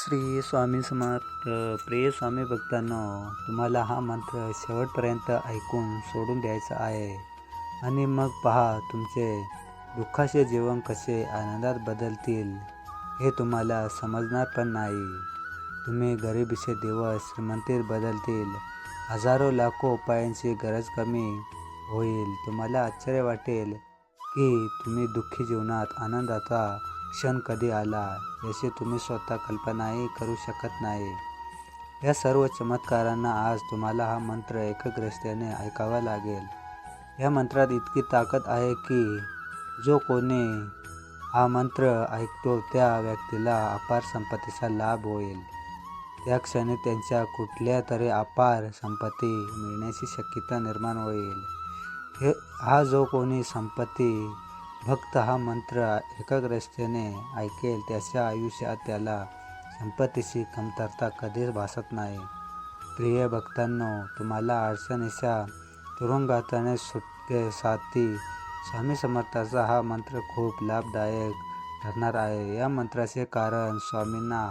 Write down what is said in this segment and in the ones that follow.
श्री स्वामी समर्थ. प्रिय स्वामी भक्तांनो, तुम्हाला हा मंत्र शेवटपर्यंत ऐकून सोडून द्यायचा आहे आणि मग पहा तुमचे दुःखाचे जीवन कसे आनंदात बदलतील हे तुम्हाला समजणार पण नाही. तुम्ही गरिबीचे दिवस श्रीमंतीत बदलतील. हजारो लाखो उपायांची गरज कमी होईल. तुम्हाला आश्चर्य वाटेल की तुम्ही दुःखी जीवनात आनंदाचा क्षण कधी आला याची तुम्ही स्वतः कल्पनाही करू शकत नाही. या सर्व चमत्कारांना आज तुम्हाला हा मंत्र एकाग्रतेने ऐकावा लागेल. या मंत्रात इतकी ताकद आहे की जो कोणी हा मंत्र ऐकतो त्या व्यक्तीला अपार संपत्तीचा लाभ होईल. त्या क्षणी त्यांच्या कुठल्या तरी अपार संपत्ती मिळण्याची शक्यता निर्माण होईल. हा जो कोणी संपत्ती भक्त हा मंत्र एकाग्रतेने ऐकेल त्याच्या आयुष्यात त्याला संपत्तीची कमतरता कधीच भासत नाही. प्रिय भक्तांनो, तुम्हाला अडचणीच्या तुरुंगातून सुटकेसाठी स्वामी समर्थाचा हा मंत्र खूप लाभदायक ठरणार आहे. या मंत्राचे कारण स्वामींना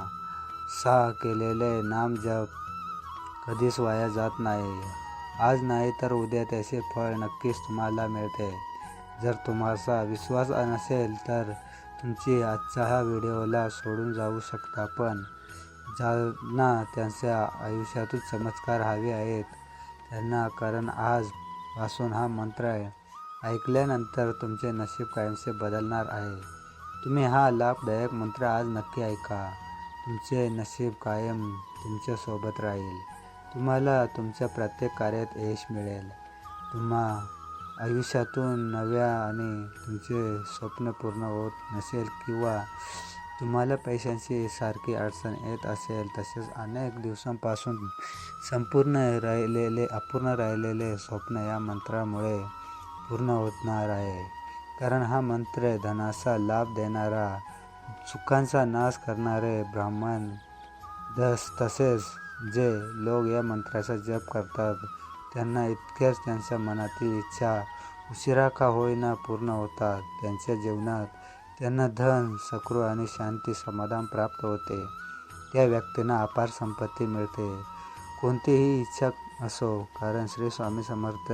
केलेले नामजप कधीच वाया जात नाही. आज नाही तर उद्या त्याचे फळ नक्कीच तुम्हाला मिळते. जर तुम्हाला विश्वास नसेल तर तुमची आजच्या ह्या व्हिडिओला सोडून जाऊ शकता. पण ज्यांना त्यांच्या आयुष्यातून चमत्कार हवे आहेत त्यांना, कारण आजपासून हा मंत्र ऐकल्यानंतर तुमचे नशीब कायमचे बदलणार आहे. तुम्ही हा लाभदायक मंत्र आज नक्की ऐका. तुमचे नशीब कायम तुमच्यासोबत राहील. तुम्हाला तुमच्या प्रत्येक कार्यात यश मिळेल. तुम्हा आयुष्यातून नव्या आणि तुमचे स्वप्न पूर्ण होत नसेल किंवा तुम्हाला पैशांची सारखी अडचण येत असेल, तसेच अनेक दिवसांपासून अपूर्ण राहिलेले स्वप्न या मंत्रामुळे पूर्ण होणार आहे. कारण हा मंत्र धनाचा लाभ देणारा, चुकांचा नाश करणारे ब्राह्मण तसेच जे लोक या मंत्राचा जप करतात त्यांना इतक्याच त्यांच्या मनातील इच्छा उशिरा का होईना पूर्ण होतात. त्यांच्या जीवनात त्यांना धन, सुख आणि शांती, समाधान प्राप्त होते. त्या व्यक्तींना अपार संपत्ती मिळते. कोणतीही इच्छा असो, कारण श्री स्वामी समर्थ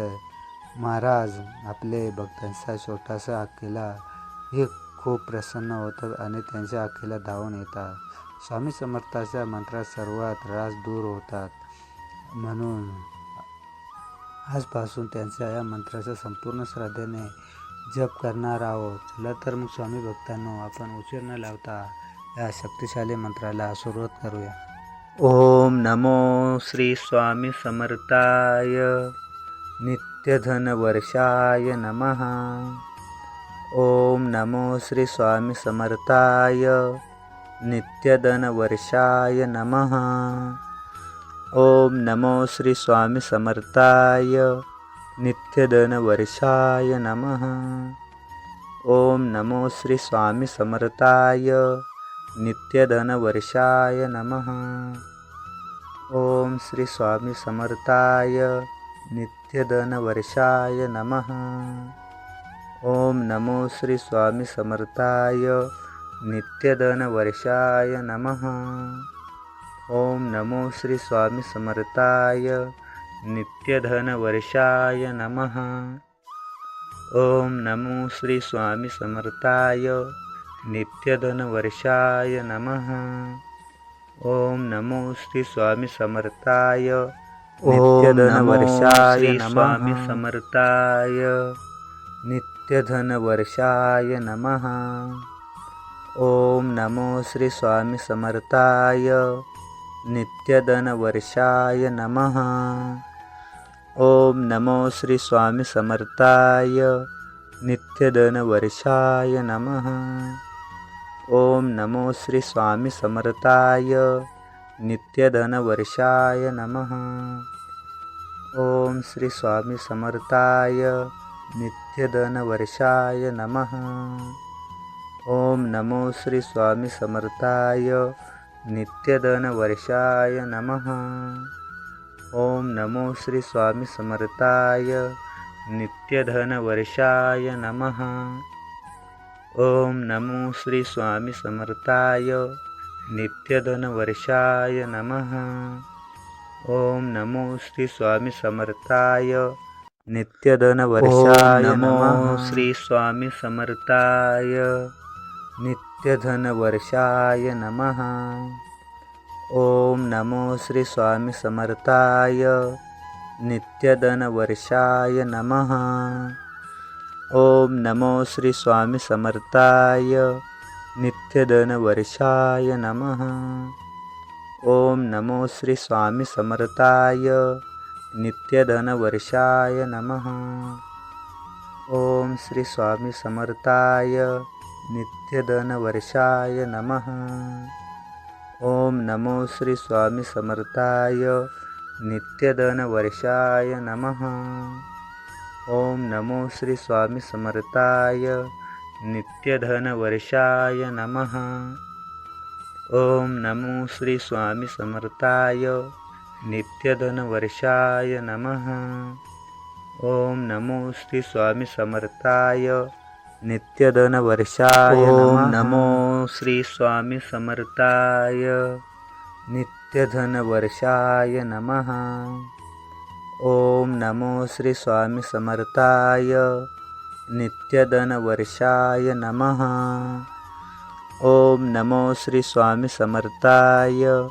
महाराज आपले भक्तांच्या छोटासा हक्कीला हे खूप प्रसन्न होतात आणि त्यांच्या हक्कीला धावून येतात. स्वामी समर्थाच्या मंत्रात सर्वात त्रास दूर होतात. म्हणून आजपासून त्यांच्या या मंत्राचा संपूर्ण श्रद्धेने जप करणार आहोत. चला तर मग स्वामी भक्तांनो, आपण उशीर न लावता या शक्तिशाली मंत्राला सुरुवात करूया. ओम नमो श्री स्वामी समर्थाय नित्यधन वर्षाय नमः. ओम नमो श्री स्वामी समर्थाय नित्यधन वर्षाय नमः. ओम नमो श्री स्वामी समर्थाय नित्यधन वर्षाय नमः. ओम नमो श्री स्वामी समर्थाय नित्यधन वर्षाय नमः. ओम श्री स्वामी समर्थाय नित्यधन वर्षाय नमः. ओम नमो श्री स्वामी समर्थाय नित्यधन वर्षाय नमः. ओम नमो श्री स्वामी समर्थाय नित्यधन वर्षाय नमः. ओम नमो श्री स्वामी समर्थाय नित्यधन वर्षाय नमः. ओम नमो श्री स्वामी समर्थाय नित्यधन वर्षाय नमः. समर्थाय नित्यधन वर्षाय नमः. ओम नमो श्री स्वामी समर्थाय नित्यधन वर्षाय नमः. ओम नमो श्री स्वामी समर्थाय नित्यधन वर्षाय नमः. ओम नमो श्री स्वामी समर्थाय नित्यधन वर्षाय नमः. ओम श्री स्वामी समर्थाय नित्यधन वर्षाय नमः. ओम नमो श्री स्वामी समर्थाय नित्यधन वर्षाय नमः. ओम नमो श्री स्वामी समर्थाय नित्यधन वर्षाय नमः. ओम नमो श्री स्वामी समर्थाय नित्यधनवर्षाय नमः. ओम नमो श्री स्वामी समर्थाय. नित्यधनवर्षाय नमः. श्री स्वामी समर्थाय. नित्यधनवर्षाय नमः. ओम नमो श्री स्वामी समर्थाय. नित्यधनवर्षाय नमः. ओम नमो श्री स्वामी समर्थाय. नित्यधनवर्षाय नमः. ओम नमो श्री स्वामी समर्थाय. नित्यधनवर्षाय नमः. ओम श्री स्वामी समर्थाय. नित्यधनवर्षाय नमः. ओम नमो श्री स्वामी समर्थाय. नित्यधनवर्षाय नमः. ओम नमो श्री स्वामी समर्थाय. नित्यधनवर्षाय नमः. ओम नमो श्री स्वामी समर्थाय. नित्यधनवर्षाय नमः. ओम नमो श्री स्वामी समर्थाय. नित्यधनवर्षाय नमः. नमो श्री स्वामी समर्थाय. नित्यधनवर्षाय नमः. ओम नमो श्री स्वामी समर्थाय. नित्यधनवर्षाय नमः. ओम नमो श्री स्वामी समर्थाय.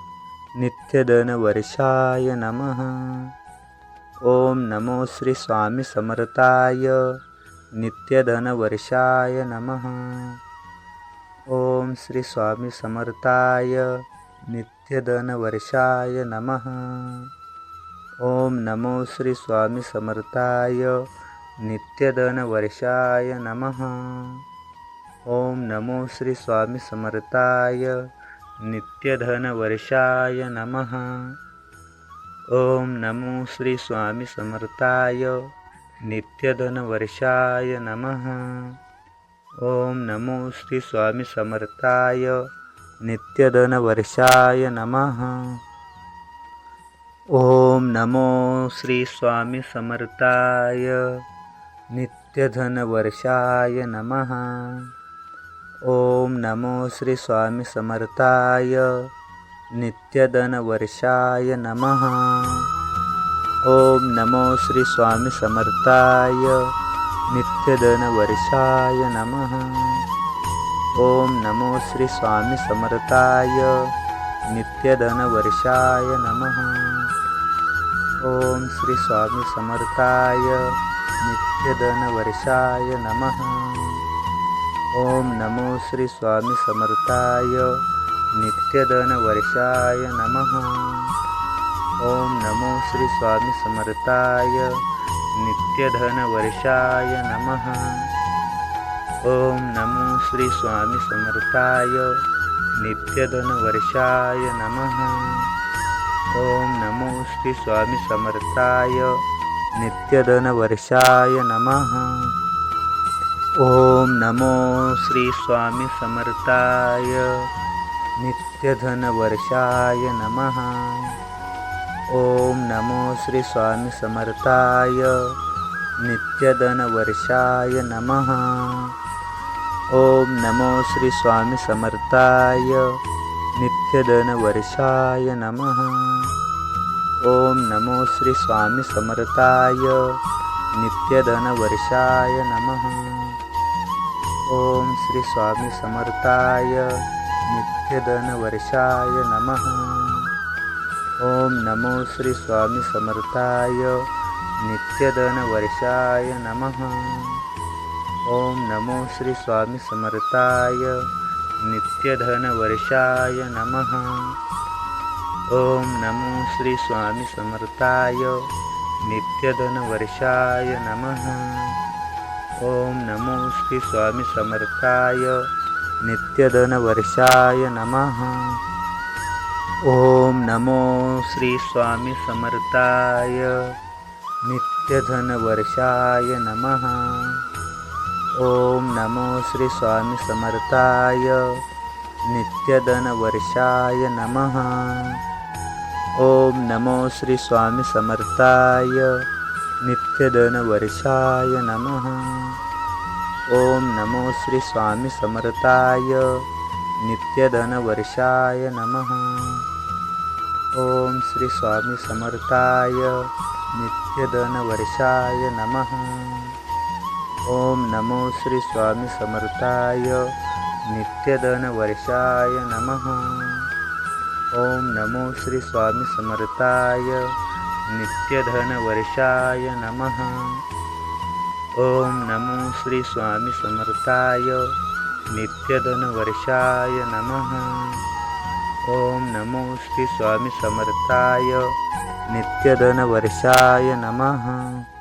नित्यधनवर्षाय नमः. ओम नमो श्री स्वामी समर्थाय. नित्यधनवर्षाय नमः. ओम श्री स्वामी समर्थाय. नित्यधनवर्षाय नमः. ओम नमो श्री स्वामी समर्थाय. नित्यधनवर्षाय नमः. ओम नमो श्री स्वामी समर्थाय. नित्यधनवर्षाय नमः. ओम नमो श्री स्वामी समर्थाय. नित्यधनवर्षाय नमः. ओम नमो श्री स्वामी समर्थाय. नित्यधनवर्षाय नमः. ओम नमो श्री स्वामी समर्थाय. नित्यधनवर्षाय नमः. ओम नमो श्री स्वामी समर्थाय. नित्यधनवर्षाय नमः. ओम नमो श्री स्वामी समर्थाय. नित्यधनवर्षाय नमः. ओम नमो श्री स्वामी समर्थाय. नित्यधनवर्षाय नमः. ओम श्री स्वामी समर्थाय. नित्यधनवर्षाय नमः. ओम नमो श्री स्वामी समर्थाय. नित्यधनवर्षाय नमः. ओम नमो श्री स्वामी समर्थाय. नित्यधनवर्षाय नमः. ओम नमो श्री स्वामी समर्थाय. नित्यधनवर्षाय नमः. ओम नमो श्री स्वामी समर्थाय. नित्यधनवर्षाय नमः. ओम नमो श्री स्वामी समर्थाय. नित्यधनवर्षाय नमः. ओम नमो श्री स्वामी समर्थाय. नित्यधनवर्षाय नमः. ओम नमो श्री स्वामी समर्थाय. नित्यधनवर्षाय नमः. ओम नमो श्री स्वामी समर्थाय. नित्यधनवर्षाय नमः. ओम श्री स्वामी समर्थाय. नित्यधनवर्षाय नमः. ओम नमो श्री स्वामी समर्थाय. नित्यधनवर्षाय नमः. ओम नमो श्री स्वामी समर्थाय. नित्यधनवर्षाय नमः. ओम नमो श्री स्वामी समर्थाय. नित्यधनवर्षाय नमः. ओम नमो श्री स्वामी समर्थाय. नित्यधनवर्षाय नमः. ओम नमो श्री स्वामी समर्थाय. नित्यधनवर्षाय नमः. ओम नमो श्री स्वामी समर्थाय. नित्यधनवर्षाय नमः. ओम नमो श्री स्वामी समर्थाय. नित्यधनवर्षाय नमः. ओम नमो श्री स्वामी समर्थाय. नित्यधनवर्षाय नमः. ओम श्री स्वामी समर्थाय नित्यधनवर्षाय नमः. ओम नमो श्री स्वामी समर्थाय नित्यधनवर्षाय नमः. ओम नमो श्री स्वामी समर्थाय नित्यधनवर्षाय नमः. ओम नमो श्री स्वामी समर्थाय नित्यधनवर्षाय नमः. ओम नमो श्री स्वामी समर्थाय नित्यधनवर्षाय नमः.